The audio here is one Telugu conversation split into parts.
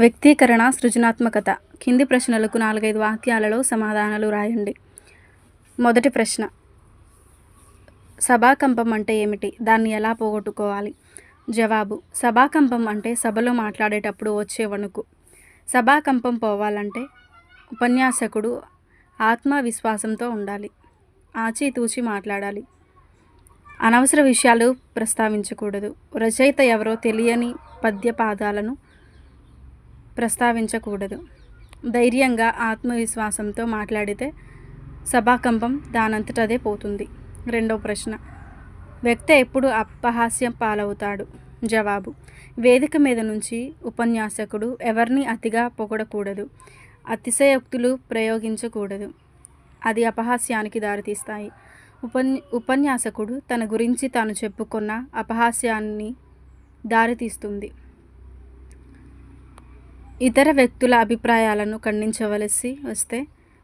వ్యక్తీకరణ సృజనాత్మకత. కింది ప్రశ్నలకు 4-5 వాక్యాలలో సమాధానాలు రాయండి. మొదటి ప్రశ్న, సభాకంపం అంటే ఏమిటి? దాన్ని ఎలా పోగొట్టుకోవాలి? జవాబు: సభాకంపం అంటే సభలో మాట్లాడేటప్పుడు వచ్చే వణుకు. సభాకంపం పోవాలంటే ఉపన్యాసకుడు ఆత్మవిశ్వాసంతో ఉండాలి, ఆచితూచి మాట్లాడాలి, అనవసర విషయాలు ప్రస్తావించకూడదు, రచయిత ఎవరో తెలియని పద్యపాదాలను ప్రస్తావించకూడదు, ధైర్యంగా ఆత్మవిశ్వాసంతో మాట్లాడితే సభాకంపం దానంతటదే పోతుంది. రెండవ ప్రశ్న, వ్యక్తి ఎప్పుడు అపహాస్యం పాలవుతాడు? జవాబు: వేదిక మీద నుంచి ఉపన్యాసకుడు ఎవరిని అతిగా పొగడకూడదు, అతిశయోక్తులు ప్రయోగించకూడదు, అది అపహాస్యానికి దారితీస్తాయి. ఉపన్యాసకుడు తన గురించి తాను చెప్పుకున్న అపహాస్యాన్ని దారితీస్తుంది. ఇతర వ్యక్తుల అభిప్రాయాలను ఖండించవలసి వస్తే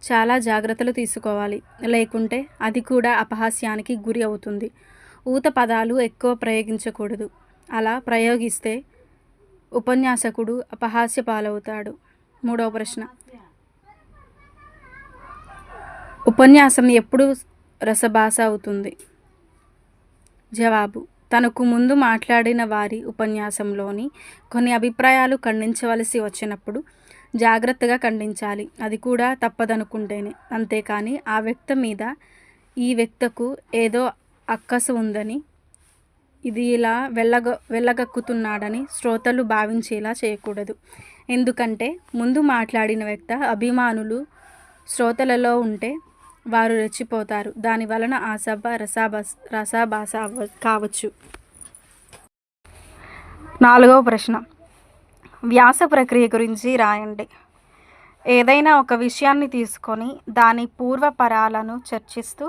చాలా జాగ్రత్తలు తీసుకోవాలి, లేకుంటే అది కూడా అపహాస్యానికి గురి అవుతుంది. ఊత పదాలు ఎక్కువ ప్రయోగించకూడదు, అలా ప్రయోగిస్తే ఉపన్యాసకుడు అపహాస్య పాలవుతాడు. మూడవ ప్రశ్న, ఉపన్యాసం ఎప్పుడు రసభాస అవుతుంది? జవాబు: తనకు ముందు మాట్లాడిన వారి ఉపన్యాసంలోని కొన్ని అభిప్రాయాలు ఖండించవలసి వచ్చినప్పుడు జాగ్రత్తగా ఖండించాలి, అది కూడా తప్పదనుకుంటేనే. అంతేకాని ఆ వ్యక్తి మీద ఈ వ్యక్తికు ఏదో అక్కసు ఉందని, ఇది ఇలా వెళ్ళగక్కుతున్నాడని శ్రోతలు భావించేలా చేయకూడదు. ఎందుకంటే ముందు మాట్లాడిన వ్యక్తి అభిమానులు శ్రోతలలో ఉంటే వారు రెచ్చిపోతారు, దాని వలన ఆ సభ రసాభాస కావచ్చు. నాలుగవ ప్రశ్న, వ్యాస ప్రక్రియ గురించి రాయండి. ఏదైనా ఒక విషయాన్ని తీసుకొని దాని పూర్వపరాలను చర్చిస్తూ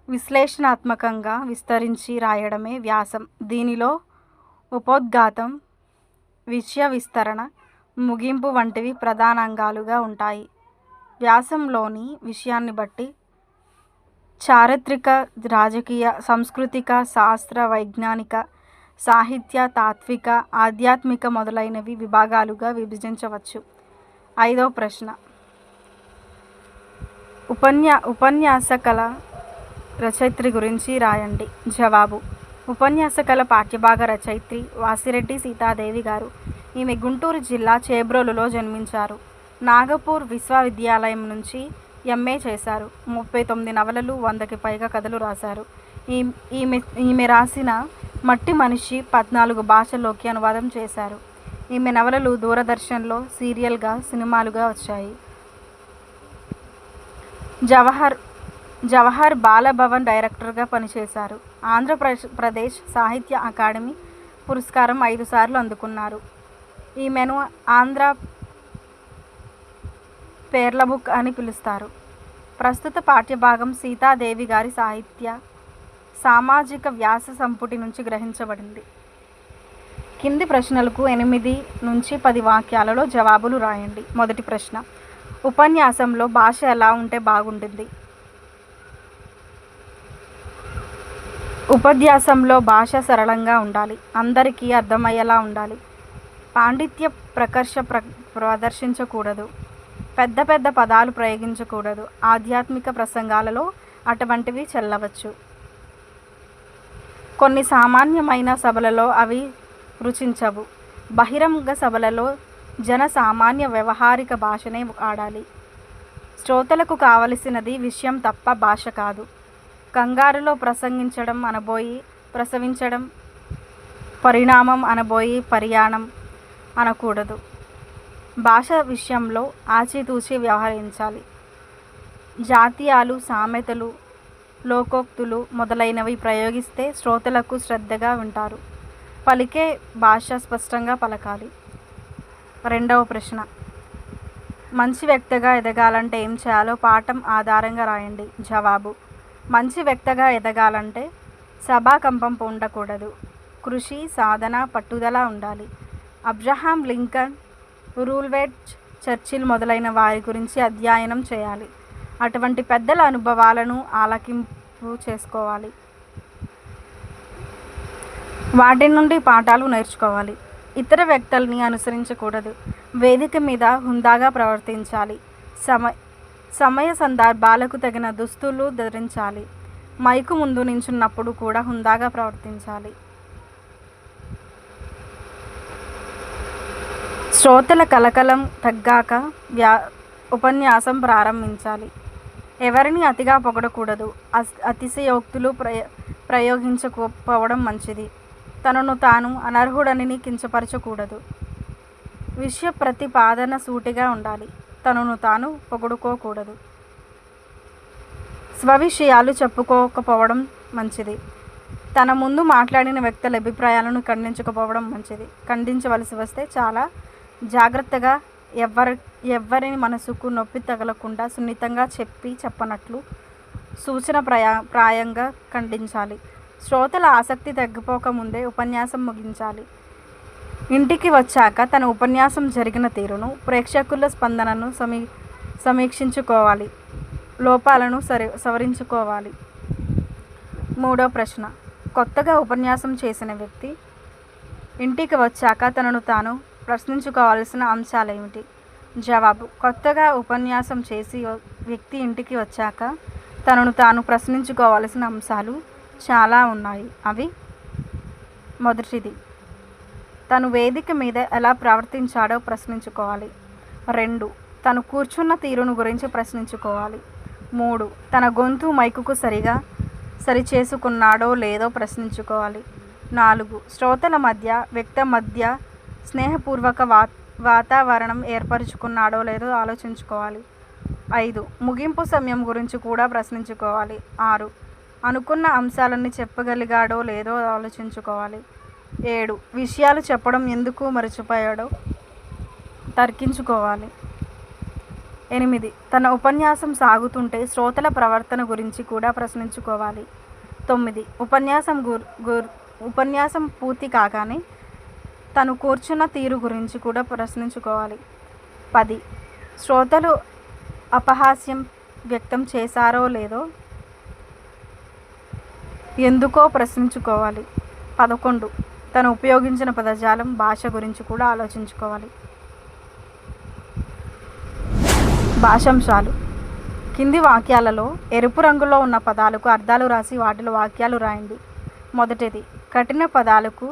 విశ్లేషణాత్మకంగా విస్తరించి రాయడమే వ్యాసం. దీనిలో ఉపోద్ఘాతం, విషయ విస్తరణ, ముగింపు వంటివి ప్రధానాంగాలుగా ఉంటాయి. వ్యాసంలోని విషయాన్ని బట్టి చారిత్రక, రాజకీయ, సాంస్కృతిక, శాస్త్ర, వైజ్ఞానిక, సాహిత్య, తాత్విక, ఆధ్యాత్మిక మొదలైనవి విభాగాలుగా విభజించవచ్చు. ఐదవ ప్రశ్న, ఉపన్యాసకల రచయిత్రి గురించి రాయండి. జవాబు: ఉపన్యాసకల పాఠ్యభాగ రచయిత్రి వాసిరెడ్డి సీతాదేవి గారు. ఈమె గుంటూరు జిల్లా చేబ్రోలులో జన్మించారు. నాగపూర్ విశ్వవిద్యాలయం నుంచి ఎంఏ చేశారు. 39 నవలలు, 100కి పైగా కథలు రాశారు. ఈమె రాసిన మట్టి మనిషి 14 భాషల్లోకి అనువాదం చేశారు. ఈమె నవలలు దూరదర్శన్లో సీరియల్గా, సినిమాలుగా వచ్చాయి. జవహర్ బాలభవన్ డైరెక్టర్గా పనిచేశారు. ఆంధ్రప్రదేశ్ సాహిత్య అకాడమీ పురస్కారం 5 సార్లు అందుకున్నారు. ఈమెను ఆంధ్ర పేర్ల బుక్ అని పిలుస్తారు. ప్రస్తుత పాఠ్యభాగం సీతాదేవి గారి సాహిత్య సామాజిక వ్యాస సంపుటి నుంచి గ్రహించబడింది. కింది ప్రశ్నలకు 8 నుంచి 10 వాక్యాలలో జవాబులు రాయండి. మొదటి ప్రశ్న, ఉపన్యాసంలో భాష ఎలా ఉంటే బాగుంటుంది? ఉపన్యాసంలో భాష సరళంగా ఉండాలి, అందరికీ అర్థమయ్యేలా ఉండాలి, పాండిత్య ప్రకర్ష ప్రదర్శించకూడదు, పెద్ద పెద్ద పదాలు ప్రయోగించకూడదు. ఆధ్యాత్మిక ప్రసంగాలలో అటువంటివి చెల్లవచ్చు. కొన్ని సామాన్యమైన సభలలో అవి రుచించవు. బహిరంగ సభలలో సామాన్య వ్యవహారిక భాషనే ఆడాలి. శ్రోతలకు కావలసినది విషయం తప్ప భాష కాదు. కంగారులో ప్రసంగించడం అనబోయి ప్రసవించడం, పరిణామం అనబోయి పర్యాణం అనకూడదు. భాష విషయంలో ఆచితూచి వ్యవహరించాలి. జాతీయాలు, సామెతలు, లోకోక్తులు మొదలైనవి ప్రయోగిస్తే శ్రోతలకు శ్రద్ధగా వింటారు. పలికే భాష స్పష్టంగా పలకాలి. రెండవ ప్రశ్న, మంచి వ్యక్తిగా ఎదగాలంటే ఏం చేయాలో పాఠం ఆధారంగా రాయండి. జవాబు: మంచి వ్యక్తిగా ఎదగాలంటే సభాకంపం ఉండకూడదు, కృషి, సాధన, పట్టుదల ఉండాలి. అబ్రహాం లింకన్, రూల్వెట్, చర్చిల్ మొదలైన వారి గురించి అధ్యయనం చేయాలి. అటువంటి పెద్దల అనుభవాలను ఆలకింపు చేసుకోవాలి, వాటి నుండి పాఠాలు నేర్చుకోవాలి. ఇతర వ్యక్తుల్ని అనుసరించకూడదు. వేదిక మీద హుందాగా ప్రవర్తించాలి. సమయ సందర్భాలకు తగిన దుస్తులు ధరించాలి. మైకు ముందు నించున్నప్పుడు కూడా హుందాగా ప్రవర్తించాలి. శ్రోతల కలకలం తగ్గాక ఉపన్యాసం ప్రారంభించాలి. ఎవరిని అతిగా పొగడకూడదు. అతిశయోక్తులు ప్రయోగించకపోవడం మంచిది. తనను తాను అనర్హుడని కించపరచకూడదు. విషయ ప్రతిపాదన సూటిగా ఉండాలి. తనను తాను పొగుడుకోకూడదు. స్వవిషయాలు చెప్పుకోకపోవడం మంచిది. తన ముందు మాట్లాడిన వ్యక్తుల అభిప్రాయాలను ఖండించకపోవడం మంచిది. ఖండించవలసి వస్తే చాలా జాగ్రత్తగా ఎవ్వరి మనసుకు నొప్పి తగలకుండా సున్నితంగా చెప్పనట్లు సూచన ప్రాయంగా ఖండించాలి. శ్రోతల ఆసక్తి తగ్గిపోకముందే ఉపన్యాసం ముగించాలి. ఇంటికి వచ్చాక తన ఉపన్యాసం జరిగిన తీరును, ప్రేక్షకుల స్పందనను సమీక్షించుకోవాలి. లోపాలను సవరించుకోవాలి. 3వ ప్రశ్న. కొత్తగా ఉపన్యాసం చేసిన వ్యక్తి ఇంటికి వచ్చాక తనను తాను ప్రశ్నించుకోవాల్సిన అంశాలేమిటి? జవాబు: కొత్తగా ఉపన్యాసం చేసి వ్యక్తి ఇంటికి వచ్చాక తనను తాను ప్రశ్నించుకోవాల్సిన అంశాలు చాలా ఉన్నాయి. అవి: మొదటిది, తను వేదిక మీద ఎలా ప్రవర్తించాడో ప్రశ్నించుకోవాలి. 2, తను కూర్చున్న తీరును గురించి ప్రశ్నించుకోవాలి. 3, తన గొంతు మైకుకు సరిచేసుకున్నాడో లేదో ప్రశ్నించుకోవాలి. 4, శ్రోతల మధ్య వ్యక్తి మధ్య స్నేహపూర్వక వాతావరణం ఏర్పరచుకున్నాడో లేదో ఆలోచించుకోవాలి. 5, ముగింపు సమయం గురించి కూడా ప్రశ్నించుకోవాలి. 6, అనుకున్న అంశాలన్నీ చెప్పగలిగాడో లేదో ఆలోచించుకోవాలి. 7, విషయాలు చెప్పడం ఎందుకు మర్చిపోయాడో తర్కించుకోవాలి. 8, తన ఉపన్యాసం సాగుతుంటే శ్రోతల ప్రవర్తన గురించి కూడా ప్రశ్నించుకోవాలి. 9, ఉపన్యాసం పూర్తి కాగానే తను కూర్చున్న తీరు గురించి కూడా ప్రశ్నించుకోవాలి. 10, శ్రోతలు అపహాస్యం వ్యక్తం చేశారో లేదో ఎందుకో ప్రశ్నించుకోవాలి. 11, తను ఉపయోగించిన పదజాలం, భాష గురించి కూడా ఆలోచించుకోవాలి. భాషాంశాలు. కింది వాక్యాలలో ఎరుపు రంగులో ఉన్న పదాలకు అర్థాలు రాసి వాటిలో వాక్యాలు రాయండి. మొదటిది, కఠిన పదాలకు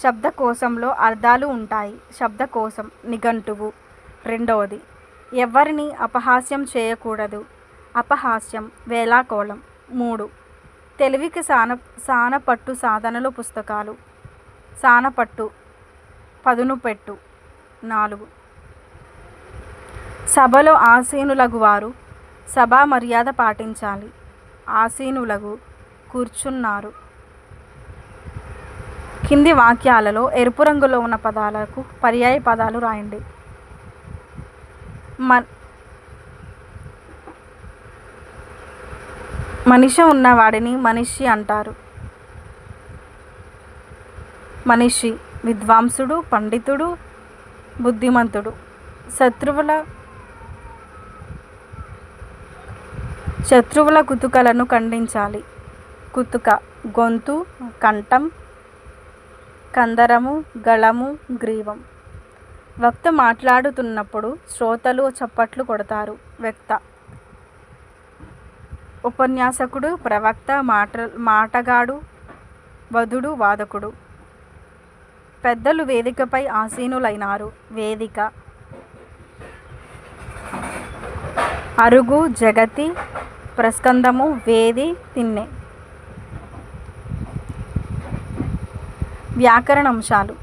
శబ్దకోశంలో అర్థాలు ఉంటాయి. శబ్దకోశం, నిఘంటువు. రెండవది, ఎవరిని అపహాస్యం చేయకూడదు. అపహాస్యం, వేళాకోళం. 3, తెలివికి సానపట్టు సాధనలు పుస్తకాలు. సానపట్టు, పదును పెట్టు. 4, సభలో ఆసీనులగు వారు సభా మర్యాద పాటించాలి. ఆసీనులగు, కూర్చున్నారు. కింది వాక్యాలలో ఎరుపు రంగులో ఉన్న పదాలకు పర్యాయ పదాలు రాయండి. మనిషి ఉన్నవాడిని మనిషి అంటారు. మనిషి, విద్వాంసుడు, పండితుడు, బుద్ధిమంతుడు. శత్రువుల కుతుకలను ఖండించాలి. కుతుక, గొంతు, కంఠం, కందరము, గళము, గ్రీవం. వక్త మాట్లాడుతున్నప్పుడు శ్రోతలు చప్పట్లు కొడతారు. వక్త, ఉపన్యాసకుడు, ప్రవక్త, మాటగాడు, వధుడు, వాదకుడు. పెద్దలు వేదికపై ఆసీనులైనారు. వేదిక, అరుగు, జగతి, ప్రస్కందము, వేది, తిన్నె. వ్యాకరణాంశాలు.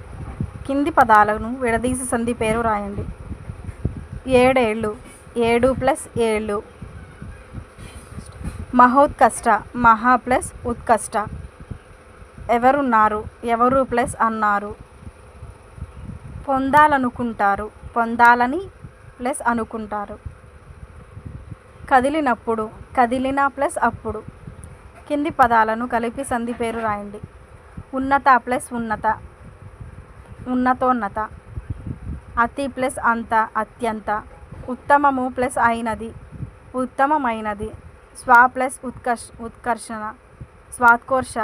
కింది పదాలను విడదీసి సంధి పేరు రాయండి. 7 ఏళ్ళు, 7 + ఏళ్ళు. మహోత్కష్ట, మహా + ఉత్కష్ట. ఎవరున్నారు, ఎవరు + అన్నారు. పొందాలనుకుంటారు, పొందాలని + అనుకుంటారు. కదిలినప్పుడు, కదిలిన + అప్పుడు. కింది పదాలను కలిపి సంధి పేరు రాయండి. ఉన్నత + ఉన్నత, ఉన్నతోన్నత. అతి + అంత, అత్యంత. ఉత్తమము + అయినది, ఉత్తమమైనది. స్వ + ఉత్కర్షణ, స్వాత్కర్ష.